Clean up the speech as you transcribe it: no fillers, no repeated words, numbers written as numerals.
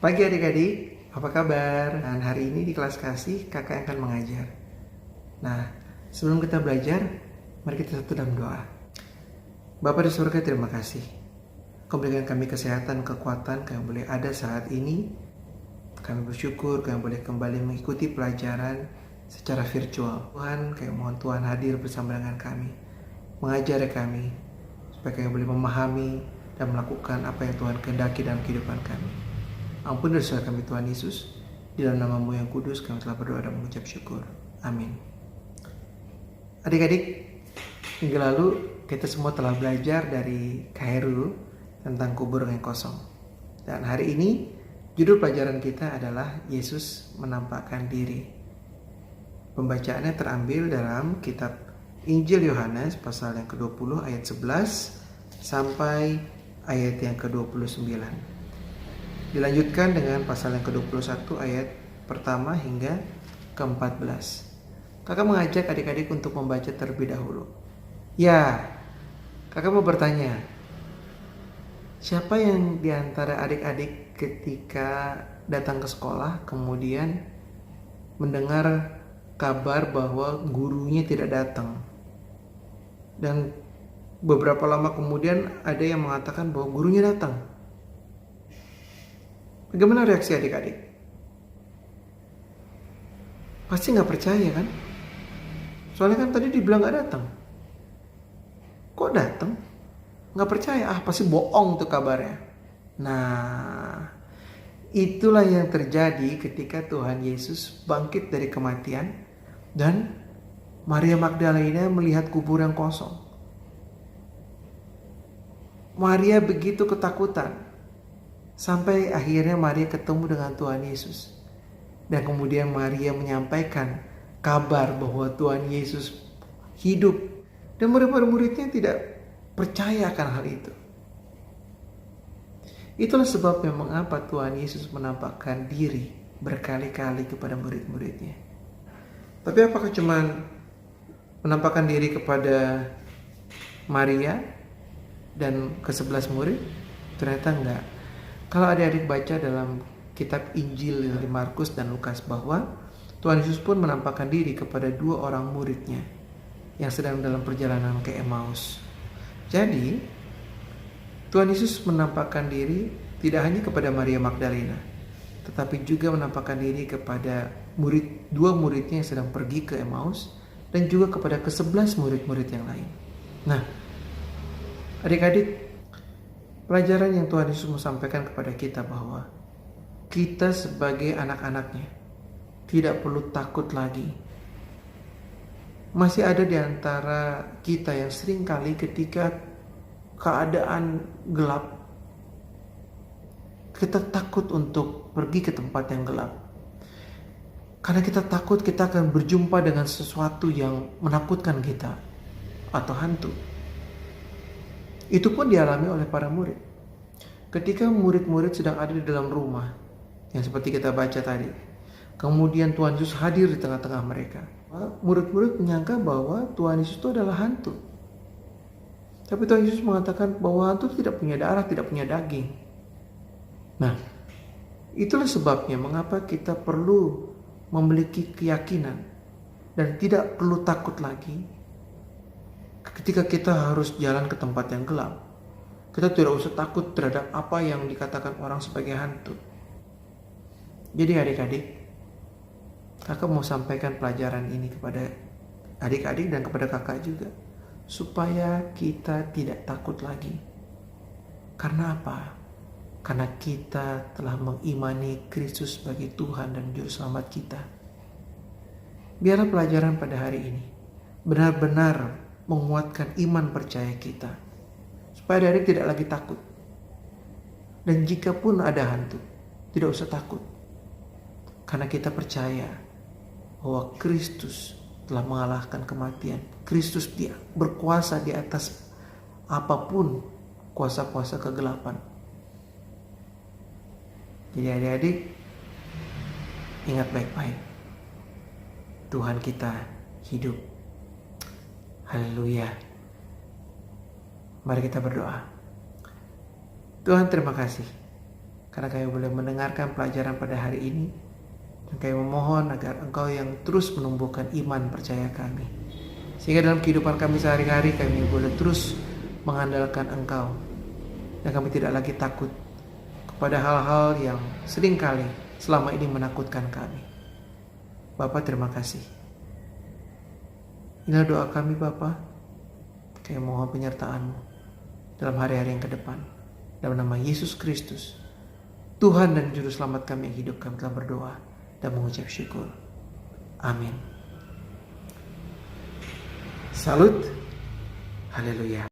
Pagi adik-adik, apa kabar? Dan hari ini di kelas kasih kakak akan mengajar. Nah, sebelum kita belajar, mari kita satu dalam doa. Bapa di surga, terima kasih. Kau berikan kami kesehatan, kekuatan, kami boleh ada saat ini. Kami bersyukur kami boleh kembali mengikuti pelajaran secara virtual. Tuhan, kami mohon Tuhan hadir bersama dengan kami. Mengajari kami, supaya kami boleh memahami dan melakukan apa yang Tuhan kehendaki dalam kehidupan kami. Ampun dosa kami Tuhan Yesus. Di dalam nama-Mu yang kudus kami telah berdoa dan mengucap syukur. Amin. Adik-adik, minggu lalu kita semua telah belajar dari Khairul tentang kubur yang kosong. Dan hari ini judul pelajaran kita adalah Yesus menampakkan diri. Pembacaannya terambil dalam kitab Injil Yohanes pasal yang ke-20 ayat 11 sampai ayat yang ke-29. Dilanjutkan dengan pasal yang ke-21 ayat pertama hingga ke-14. Kakak mengajak adik-adik untuk membaca terlebih dahulu. Ya, kakak mau bertanya, siapa yang diantara adik-adik ketika datang ke sekolah kemudian mendengar kabar bahwa gurunya tidak datang? Dan beberapa lama kemudian ada yang mengatakan bahwa gurunya datang. Bagaimana reaksi adik-adik? Pasti nggak percaya kan? Soalnya kan tadi dibilang nggak datang. Kok datang? Nggak percaya, pasti bohong tuh kabarnya. Nah, itulah yang terjadi ketika Tuhan Yesus bangkit dari kematian dan Maria Magdalena melihat kubur yang kosong. Maria begitu ketakutan. Sampai akhirnya Maria ketemu dengan Tuhan Yesus. Dan kemudian Maria menyampaikan kabar bahwa Tuhan Yesus hidup. Dan murid-muridnya tidak percaya akan hal itu. Itulah sebabnya mengapa Tuhan Yesus menampakkan diri berkali-kali kepada murid-muridnya. Tapi apakah cuma menampakkan diri kepada Maria dan ke-11 murid? Ternyata enggak. Kalau adik-adik baca dalam kitab Injil dari Markus dan Lukas bahwa Tuhan Yesus pun menampakkan diri kepada 2 orang muridnya yang sedang dalam perjalanan ke Emmaus. Jadi, Tuhan Yesus menampakkan diri tidak hanya kepada Maria Magdalena, tetapi juga menampakkan diri kepada 2 muridnya yang sedang pergi ke Emmaus dan juga kepada ke-11 murid-murid yang lain. Nah, adik-adik, pelajaran yang Tuhan Yesus mau sampaikan kepada kita bahwa kita sebagai anak-anaknya tidak perlu takut lagi. Masih ada di antara kita yang sering kali ketika keadaan gelap, kita takut untuk pergi ke tempat yang gelap. Karena kita takut kita akan berjumpa dengan sesuatu yang menakutkan kita atau hantu. Itu pun dialami oleh para murid. Ketika murid-murid sedang ada di dalam rumah, yang seperti kita baca tadi, kemudian Tuhan Yesus hadir di tengah-tengah mereka. Murid-murid menyangka bahwa Tuhan Yesus itu adalah hantu. Tapi Tuhan Yesus mengatakan bahwa hantu tidak punya darah, tidak punya daging. Nah, itulah sebabnya mengapa kita perlu memiliki keyakinan dan tidak perlu takut lagi ketika kita harus jalan ke tempat yang gelap. Kita tidak usah takut terhadap apa yang dikatakan orang sebagai hantu. Jadi adik-adik, kakak mau sampaikan pelajaran ini kepada adik-adik dan kepada kakak juga, supaya kita tidak takut lagi. Karena apa? Karena kita telah mengimani Kristus sebagai Tuhan dan Juru Selamat kita. Biarlah pelajaran pada hari ini benar-benar menguatkan iman percaya kita, supaya adik tidak lagi takut. Dan jika pun ada hantu, tidak usah takut, karena kita percaya bahwa Kristus telah mengalahkan kematian. Kristus dia berkuasa di atas apapun kuasa-kuasa kegelapan. Jadi adik-adik, ingat baik-baik, Tuhan kita hidup. Haleluya. Mari kita berdoa. Tuhan, terima kasih karena kami boleh mendengarkan pelajaran pada hari ini. Dan kami memohon agar Engkau yang terus menumbuhkan iman percaya kami, sehingga dalam kehidupan kami sehari-hari kami boleh terus mengandalkan Engkau, dan kami tidak lagi takut kepada hal-hal yang seringkali selama ini menakutkan kami. Bapa, terima kasih. Inilah doa kami Bapa. Kami mohon penyertaan-Mu dalam hari-hari yang ke depan. Dalam nama Yesus Kristus, Tuhan dan Juru Selamat kami yang hidup, kami telah berdoa dan mengucap syukur. Amin. Salut. Haleluya.